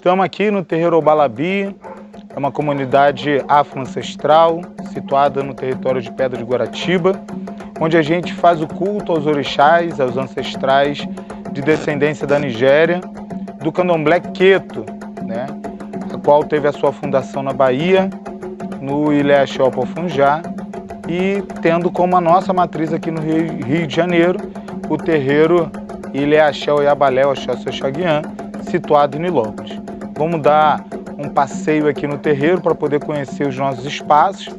Estamos aqui no terreiro Obalabi, é uma comunidade afro-ancestral situada no território de Pedra de Guaratiba, onde a gente faz o culto aos orixás, aos ancestrais de descendência da Nigéria, do candomblé Queto, né? A qual teve a sua fundação na Bahia, no Ilé Axé Opofunjá, e tendo como a nossa matriz aqui no Rio de Janeiro, o terreiro Ilé Axé Oiabalé Oxé Xoxaguian, situado em Nilópolis. Vamos dar um passeio aqui no terreiro para poder conhecer os nossos espaços,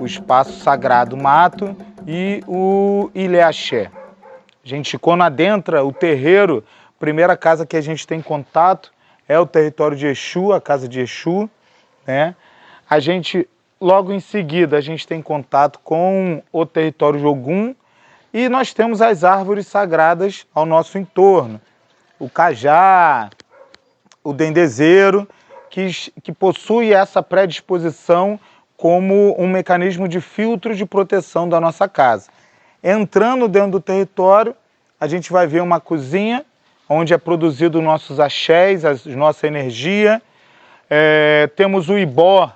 o espaço Sagrado Mato e o Ilé Axé. A gente, quando adentra o terreiro, a primeira casa que a gente tem contato é o território de Exu, a casa de Exu, né? Logo em seguida, a gente tem contato com o território de Ogum e nós temos as árvores sagradas ao nosso entorno. O cajá, o dendezeiro, que possui essa predisposição como um mecanismo de filtro de proteção da nossa casa. Entrando dentro do território, a gente vai ver uma cozinha onde é produzido nossos axés, a nossa energia. Temos o ibó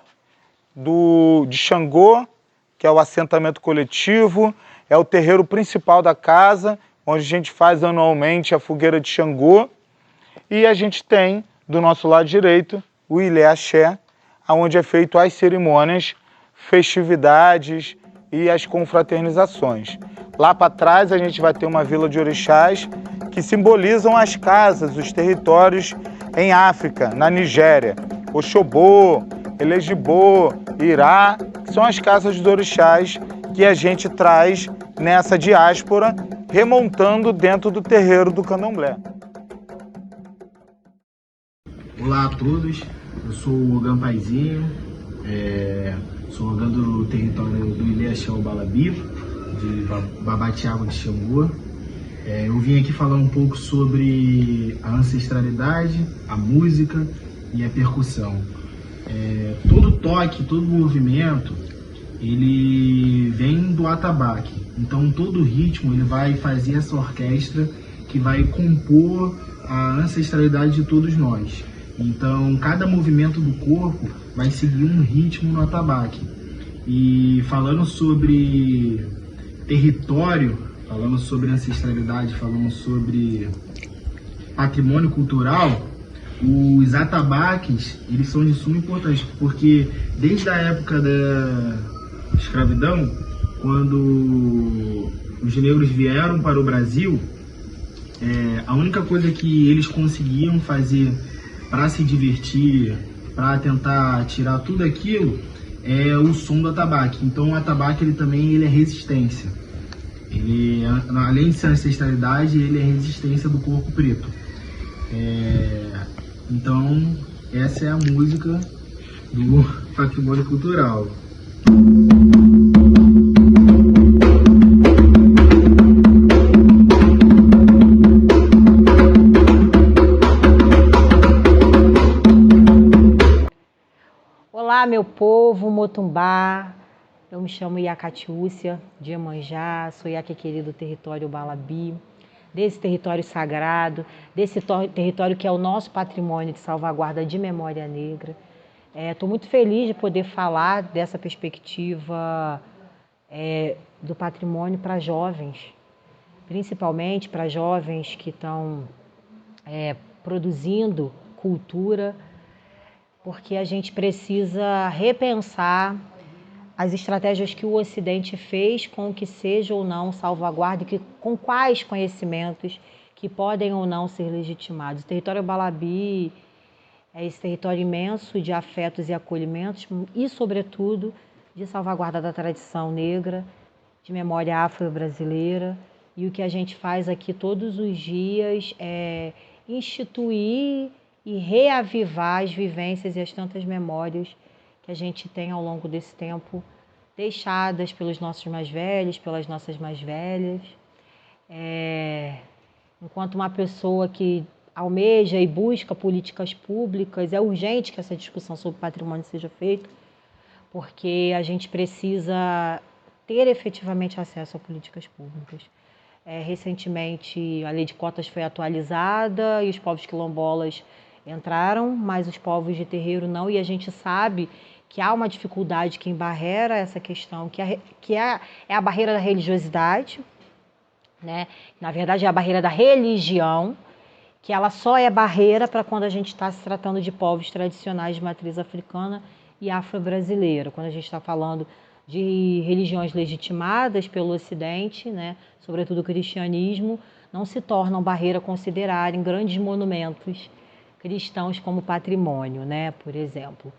de Xangô, que é o assentamento coletivo, é o terreiro principal da casa, onde a gente faz anualmente a fogueira de Xangô. E a gente tem, do nosso lado direito, o Ilé Axé, onde é feito as cerimônias, festividades e as confraternizações. Lá para trás a gente vai ter uma vila de orixás que simbolizam as casas, os territórios em África, na Nigéria. Oxobô, Elejibô, Irá, que são as casas dos orixás que a gente traz nessa diáspora, remontando dentro do terreiro do candomblé. Olá a todos, eu sou o Ogã Paizinho, sou Ogã do território do Ilé Axé Obalabi, de Babatiágua de Xangô. Eu vim aqui falar um pouco sobre a ancestralidade, a música e a percussão. Todo toque, todo movimento, ele vem do atabaque. Então todo ritmo ele vai fazer essa orquestra que vai compor a ancestralidade de todos nós. Então cada movimento do corpo vai seguir um ritmo no atabaque. E falando sobre território, falando sobre ancestralidade, falando sobre patrimônio cultural, os atabaques, eles são de suma importância, porque desde a época da escravidão, quando os negros vieram para o Brasil, a única coisa que eles conseguiam fazer para se divertir, para tentar tirar tudo aquilo, é o som do atabaque. Então o atabaque ele é resistência. Ele, além de ser ancestralidade, ele é resistência do corpo preto. Então, essa é a música do patrimônio cultural. Olá, meu povo Motumbá. Eu me chamo Iacatiúcia de Iemanjá, sou Iaque querido do território Obalabi, desse território sagrado, desse território que é o nosso patrimônio de salvaguarda de memória negra. Estou muito feliz de poder falar dessa perspectiva do patrimônio para jovens, principalmente para jovens que estão produzindo cultura, porque a gente precisa repensar as estratégias que o Ocidente fez com que seja ou não salvaguarda e com quais conhecimentos que podem ou não ser legitimados. O território Obalabi é esse território imenso de afetos e acolhimentos e, sobretudo, de salvaguarda da tradição negra, de memória afro-brasileira. E o que a gente faz aqui todos os dias é instituir e reavivar as vivências e as tantas memórias que a gente tem ao longo desse tempo, deixadas pelos nossos mais velhos, pelas nossas mais velhas. Enquanto uma pessoa que almeja e busca políticas públicas, é urgente que essa discussão sobre patrimônio seja feita, porque a gente precisa ter efetivamente acesso a políticas públicas. Recentemente, a lei de cotas foi atualizada e os povos quilombolas entraram, mas os povos de terreiro não, e a gente sabe que há uma dificuldade que embarrera essa questão, é a barreira da religiosidade, né? Na verdade, é a barreira da religião, que ela só é barreira para quando a gente está se tratando de povos tradicionais de matriz africana e afro-brasileira. Quando a gente está falando de religiões legitimadas pelo Ocidente, né, sobretudo o cristianismo, não se tornam barreira considerarem grandes monumentos cristãos como patrimônio, né, por exemplo.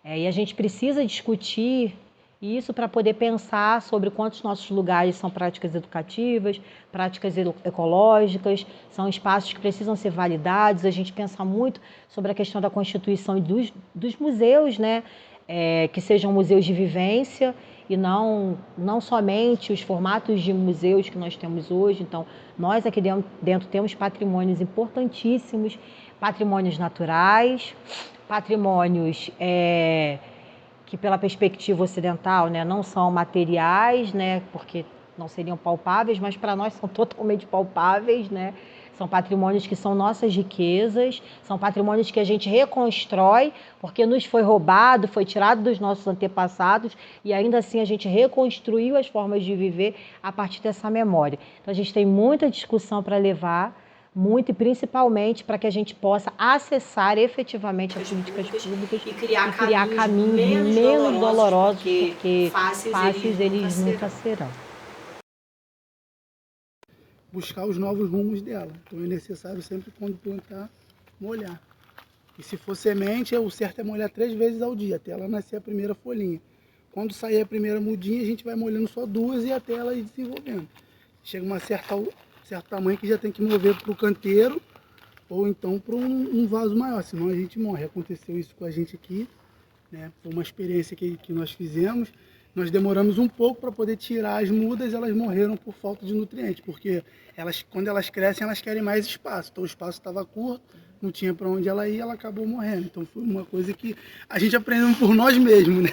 E a gente precisa discutir isso para poder pensar sobre quantos nossos lugares são práticas educativas, práticas ecológicas, são espaços que precisam ser validados. A gente pensa muito sobre a questão da constituição dos museus, né? Que sejam museus de vivência e não somente os formatos de museus que nós temos hoje. Então, nós aqui dentro temos patrimônios importantíssimos, patrimônios naturais, patrimônios que pela perspectiva ocidental, né, não são materiais, né, porque não seriam palpáveis, mas para nós são totalmente palpáveis, né? São patrimônios que são nossas riquezas, são patrimônios que a gente reconstrói, porque nos foi roubado, foi tirado dos nossos antepassados, e ainda assim a gente reconstruiu as formas de viver a partir dessa memória. Então a gente tem muita discussão para levar, muito e principalmente para que a gente possa acessar efetivamente as políticas públicas e criar caminhos menos dolorosos, porque fáceis eles nunca serão. Buscar os novos rumos dela. Então é necessário sempre, quando plantar, molhar. E se for semente, o certo é molhar 3 vezes ao dia, até ela nascer a primeira folhinha. Quando sair a primeira mudinha, a gente vai molhando só 2 e até ela ir desenvolvendo. Chega uma certo tamanho que já tem que mover para o canteiro ou então para um vaso maior, senão a gente morre. Aconteceu isso com a gente aqui, né? Foi uma experiência que nós fizemos. Nós demoramos um pouco para poder tirar as mudas, elas morreram por falta de nutrientes, porque quando elas crescem, elas querem mais espaço. Então o espaço estava curto, não tinha para onde ela ir, ela acabou morrendo. Então foi uma coisa que a gente aprendeu por nós mesmos, né?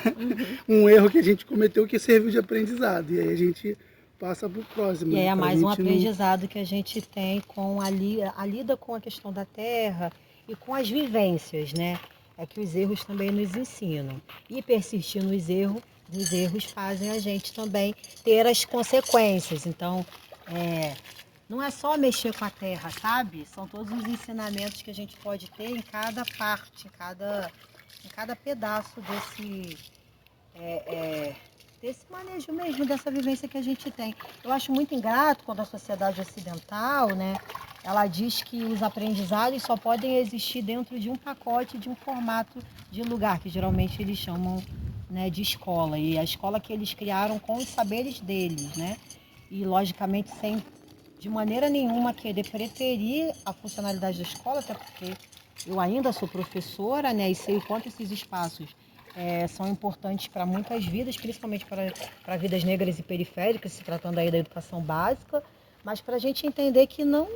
Um erro que a gente cometeu que serviu de aprendizado. E aí a gente passa para o próximo. E aí é mais um não... aprendizado que a gente tem com a lida com a questão da terra e com as vivências, né? É que os erros também nos ensinam. E persistir nos erros fazem a gente também ter as consequências. Então, não é só mexer com a terra, sabe? São todos os ensinamentos que a gente pode ter em cada parte, em cada pedaço desse manejo mesmo, dessa vivência que a gente tem. Eu acho muito ingrato quando a sociedade ocidental, né, ela diz que os aprendizados só podem existir dentro de um pacote, de um formato de lugar, que geralmente eles chamam, né, de escola. E a escola que eles criaram com os saberes deles, né? E, logicamente, sem de maneira nenhuma querer preterir a funcionalidade da escola, até porque eu ainda sou professora, né, e sei o quanto esses espaços são importantes para muitas vidas, principalmente para vidas negras e periféricas, se tratando aí da educação básica, mas para a gente entender que não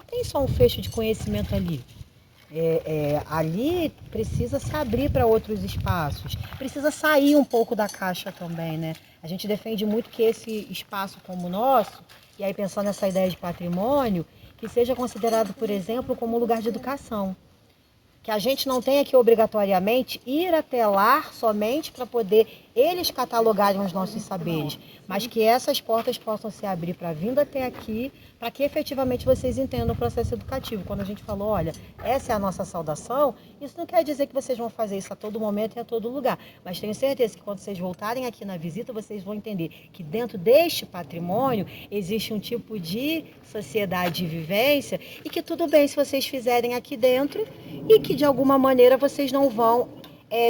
tem só um fecho de conhecimento ali. Ali precisa se abrir para outros espaços, precisa sair um pouco da caixa também, né? A gente defende muito que esse espaço como o nosso, e aí pensando nessa ideia de patrimônio, que seja considerado, por exemplo, como um lugar de educação. Que a gente não tenha que obrigatoriamente ir até lá somente para poder eles catalogarem os nossos saberes, mas que essas portas possam se abrir para vindo até aqui, para que efetivamente vocês entendam o processo educativo. Quando a gente falou, olha, essa é a nossa saudação, isso não quer dizer que vocês vão fazer isso a todo momento e a todo lugar, mas tenho certeza que quando vocês voltarem aqui na visita, vocês vão entender que dentro deste patrimônio existe um tipo de sociedade de vivência e que tudo bem se vocês fizerem aqui dentro e que de alguma maneira vocês não vão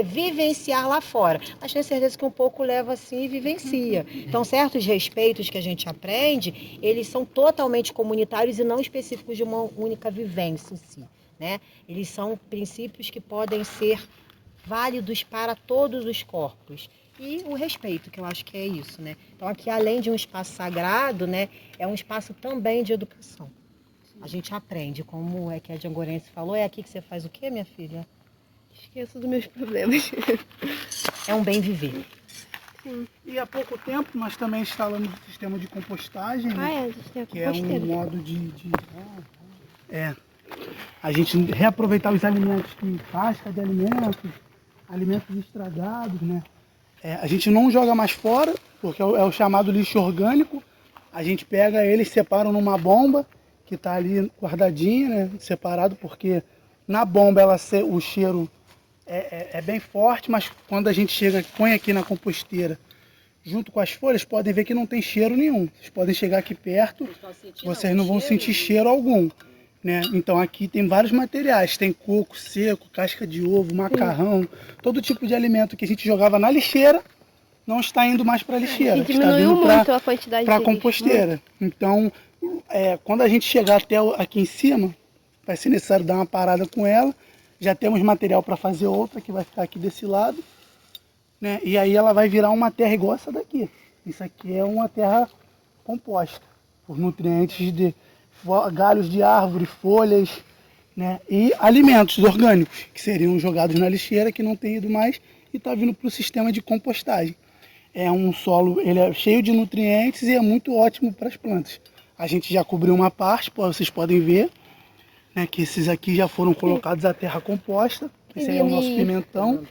vivenciar lá fora. Mas tenho certeza que um pouco leva assim e vivencia. Então, certos respeitos que a gente aprende, eles são totalmente comunitários e não específicos de uma única vivência em si, né? Eles são princípios que podem ser válidos para todos os corpos. E o respeito, que eu acho que é isso, né? Então, aqui, além de um espaço sagrado, né, é um espaço também de educação. A gente aprende, como que a Djangorense falou, é aqui que você faz o quê, minha filha? Esqueço dos meus problemas. É um bem viver. Sim. E há pouco tempo nós também instalamos o sistema de compostagem, né? Sistema Que é um composteiro. modo de a gente reaproveitar os alimentos, casca de alimentos estragados, né? A gente não joga mais fora, porque é o chamado lixo orgânico. A gente pega ele e separa numa bomba, que está ali guardadinha, né? Separado, porque na bomba o cheiro é bem forte, mas quando a gente põe aqui na composteira, junto com as folhas, podem ver que não tem cheiro nenhum. Vocês podem chegar aqui perto, vocês não vão sentir cheiro algum, né? Então aqui tem vários materiais, tem coco seco, casca de ovo, macarrão, todo tipo de alimento que a gente jogava na lixeira, não está indo mais para a lixeira, E está diminuiu vindo muito a quantidade para a de composteira. Então, quando a gente chegar até aqui em cima, vai ser necessário dar uma parada com ela. Já temos material para fazer outra, que vai ficar aqui desse lado, né? E aí ela vai virar uma terra igual essa daqui. Isso aqui é uma terra composta, por nutrientes de galhos de árvore, folhas, né? E alimentos orgânicos, que seriam jogados na lixeira, que não tem ido mais, e está vindo para o sistema de compostagem. É um solo, ele é cheio de nutrientes e é muito ótimo para as plantas. A gente já cobriu uma parte, vocês podem ver, né, que esses aqui já foram colocados a terra composta. Esse aí é o nosso pimentão,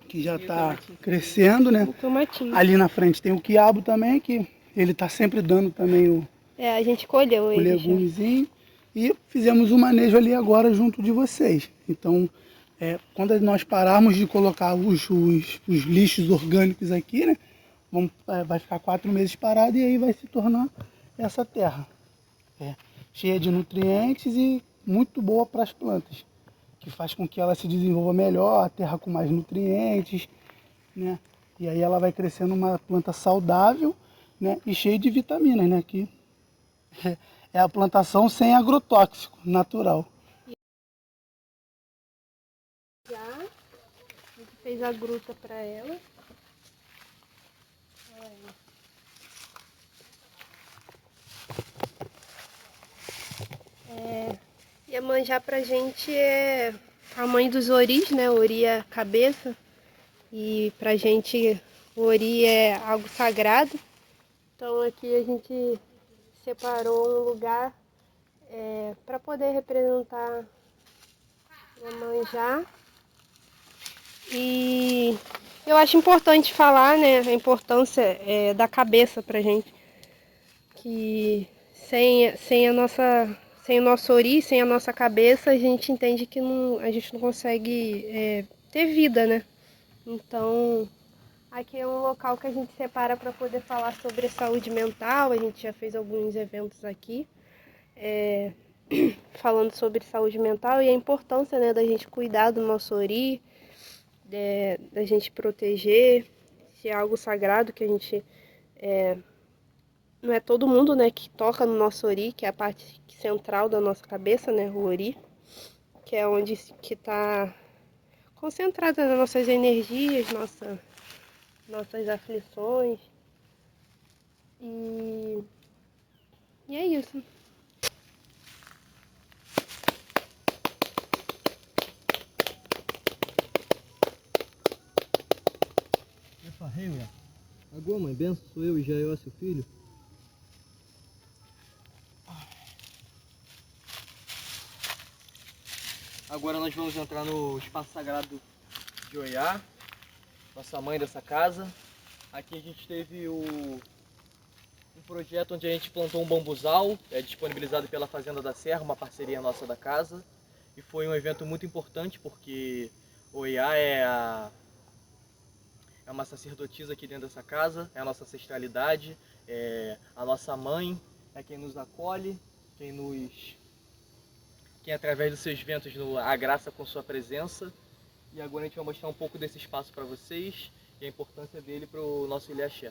que já está crescendo, né? Tomatinho. Ali na frente tem o quiabo também, que ele está sempre dando também A gente colheu o ele. legumezinho. E fizemos o manejo ali agora junto de vocês. Então, quando nós pararmos de colocar os lixos orgânicos aqui, né, vai ficar 4 meses parado e aí vai se tornar essa terra. Cheia de nutrientes e muito boa para as plantas, que faz com que ela se desenvolva melhor, a terra com mais nutrientes, né? E aí ela vai crescendo uma planta saudável, né, e cheia de vitaminas, né, que é a plantação sem agrotóxico, natural. Já, a gente fez a gruta para ela. Iemanjá pra gente é a mãe dos oris, né? Ori é a cabeça. E pra gente o ori é algo sagrado. Então aqui a gente separou um lugar para poder representar Iemanjá. E eu acho importante falar, né, a importância da cabeça pra gente. Que sem o nosso ori, sem a nossa cabeça, a gente entende que a gente não consegue ter vida, né? Então, aqui é um local que a gente separa para poder falar sobre saúde mental. A gente já fez alguns eventos aqui, falando sobre saúde mental e a importância, né, da gente cuidar do nosso ori, da gente proteger, se é algo sagrado que a gente... não é todo mundo, né, que toca no nosso ori, que é a parte central da nossa cabeça, né, o ori, que é onde que está concentrada nas nossas energias, nossas aflições. E é isso. Agora, mãe, benção sou eu e Jael, seu filho. Agora nós vamos entrar no espaço sagrado de Oiá, nossa mãe dessa casa. Aqui a gente teve um projeto onde a gente plantou um bambuzal, disponibilizado pela Fazenda da Serra, uma parceria nossa da casa. E foi um evento muito importante porque Oiá é uma sacerdotisa aqui dentro dessa casa, é a nossa ancestralidade, é a nossa mãe, é quem nos acolhe, quem através dos seus ventos agraça com sua presença. E agora a gente vai mostrar um pouco desse espaço para vocês e a importância dele para o nosso Ilha Axé.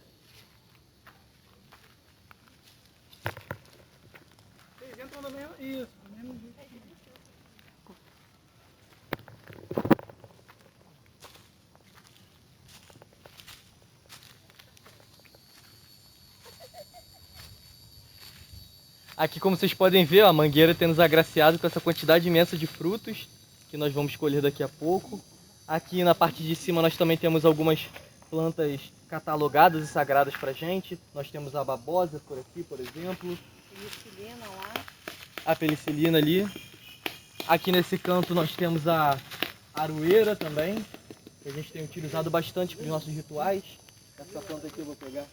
Vocês entram no mesmo... Isso, no mesmo jeito. Aqui, como vocês podem ver, a mangueira tem nos agraciado com essa quantidade imensa de frutos que nós vamos colher daqui a pouco. Aqui na parte de cima nós também temos algumas plantas catalogadas e sagradas pra gente. Nós temos a babosa por aqui, por exemplo. Penicilina lá. A penicilina ali. Aqui nesse canto nós temos a aroeira também, que a gente tem utilizado bastante para os nossos rituais. Essa planta aqui eu vou pegar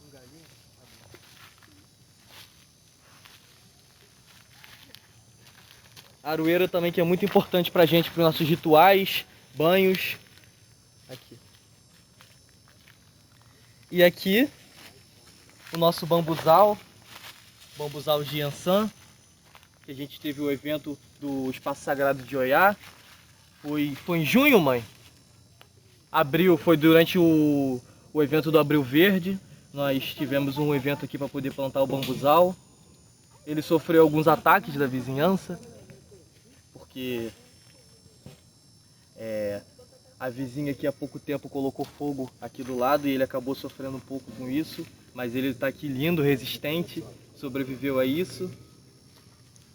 um galinho. A aroeira também, que é muito importante para a gente, para os nossos rituais, banhos. Aqui. E aqui o nosso bambuzal de Yansan, que a gente teve o evento do Espaço Sagrado de Oiá. Foi em junho, mãe? Abril, foi durante o evento do Abril Verde. Nós tivemos um evento aqui para poder plantar o bambuzal. Ele sofreu alguns ataques da vizinhança, porque a vizinha aqui há pouco tempo colocou fogo aqui do lado e ele acabou sofrendo um pouco com isso. Mas ele está aqui lindo, resistente, sobreviveu a isso.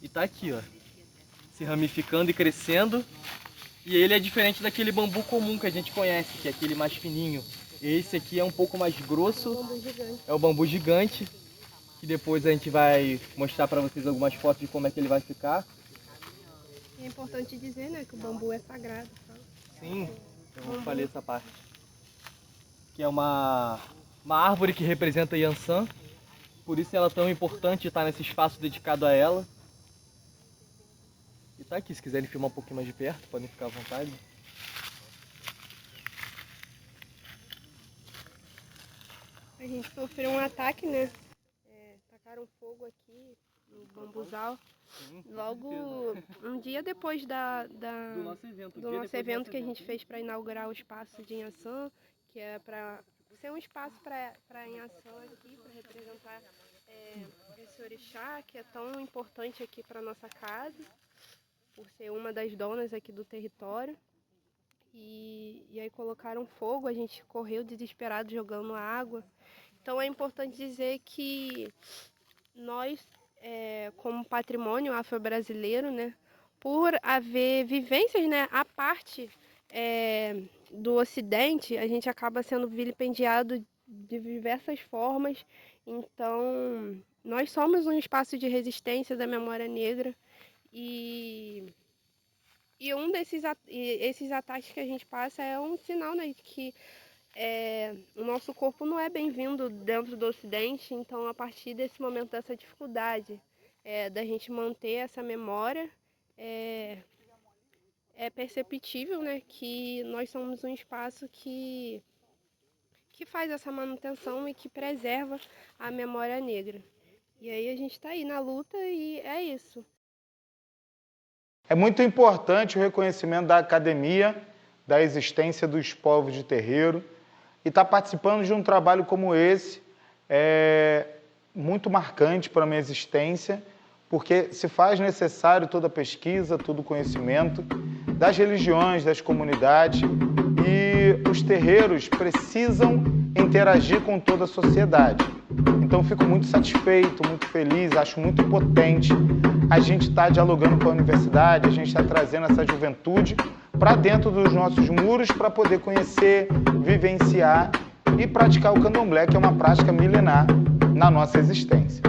E está aqui, ó, se ramificando e crescendo. E ele é diferente daquele bambu comum que a gente conhece, que é aquele mais fininho. Esse aqui é um pouco mais grosso, é o bambu gigante, que depois a gente vai mostrar para vocês algumas fotos de como é que ele vai ficar. É importante dizer, né, que o bambu é sagrado. Tá? Sim, eu não falei essa parte. Que é uma árvore que representa Yansan, por isso ela é tão importante estar nesse espaço dedicado a ela. E tá aqui, se quiserem filmar um pouquinho mais de perto, podem ficar à vontade. A gente sofreu um ataque, né? Tacaram fogo aqui no bambuzal. Logo um dia depois do nosso evento que a gente fez para inaugurar o espaço de Yansan, que é para ser um espaço para Yansan aqui, para representar esse orixá, que é tão importante aqui para nossa casa, por ser uma das donas aqui do território. E aí colocaram fogo, a gente correu desesperado jogando água. Então é importante dizer que nós, como patrimônio afro-brasileiro, né, por haver vivências, né, à parte do Ocidente, a gente acaba sendo vilipendiado de diversas formas. Então, nós somos um espaço de resistência da memória negra e esses ataques que a gente passa é um sinal, né, de que o nosso corpo não é bem-vindo dentro do Ocidente. Então, a partir desse momento, dessa dificuldade da gente manter essa memória, é perceptível, né, que nós somos um espaço que faz essa manutenção e que preserva a memória negra. E aí a gente está aí na luta e é isso. É muito importante o reconhecimento da academia, da existência dos povos de terreiro, e estar participando de um trabalho como esse é muito marcante para a minha existência, porque se faz necessário toda a pesquisa, todo o conhecimento das religiões, das comunidades, e os terreiros precisam interagir com toda a sociedade. Então, fico muito satisfeito, muito feliz, acho muito potente a gente estar dialogando com a universidade, a gente está trazendo essa juventude para dentro dos nossos muros para poder conhecer, vivenciar e praticar o candomblé, que é uma prática milenar na nossa existência.